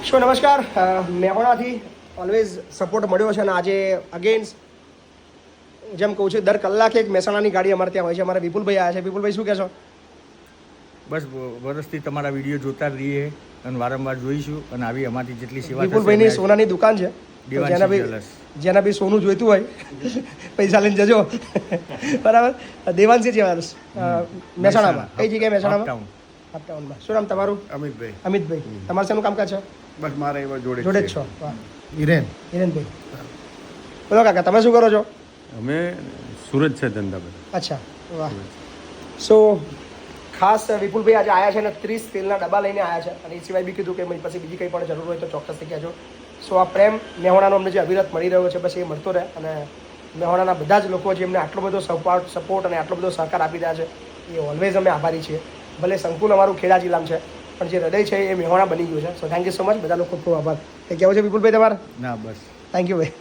Show નમસ્કાર, મેહોણાથી always support મળ્યો છે અને આજે અગેન્સ્ટ જેમ કહું છું દર કલાકે એક મહેસાણાની ગાડી અમારે ત્યાં હોય છે. અમારા વિપુલભાઈ આવ્યા છે. વિપુલભાઈ શું કહેશો? બસ વર્ષથી તમારા વિડીયો જોતા જ રહીએ અને વારંવાર જોઈશું અને આવી અમારી જેટલી સેવા વિપુલભાઈની સોનાની દુકાન છે. જેના બી સોનું જોઈતું હોય પૈસા લઈને જજો. બરાબર. દેવાંશી જ્વેલર્સ મહેસાણામાં. કઈ જગ્યાએ? મહેસાણામાં અપટાઉનમાં. શું નામ તમારું? અમિતભાઈ. અમિતભાઈ. તમારે શેનું કામકાજ છે? બસ મારે એવા જોડે જોડે જ છો? વાહ. હિરેનભાઈ. બોલો કાકા, તમે શું કરો છો? અમે સુરત છે ધંધા પર. અચ્છા, વાહ. સો ખાસ વિપુલભાઈ આજે આવ્યા છે અને 30 તેલના ડબ્બા લઈને આવ્યા છે અને એ સિવાય બી કીધું કે પછી બીજી કંઈ પણ જરૂર હોય તો ચોક્કસથી કહેજો. સો આ પ્રેમ મેહોણાનો અમને જે અવિરત મળી રહ્યો છે બસ એ મળતો રહે અને મેહોણાના બધા જ લોકો જે એમને આટલો બધો સપોર્ટ અને આટલો બધો સહકાર આપી રહ્યા છે એ ઓલવેઝ અમે આભારી છીએ. ભલે સંકુલ અમારું ખેડા જિલ્લામાં છે પણ જે હૃદય છે એ મેહોણા બની ગયું છે. So thank you so much. બધા લોકો ખૂબ આભાર. એ કહેવું છે વિપુલભાઈ તમારે? ના બસ થેન્ક યુ ભાઈ.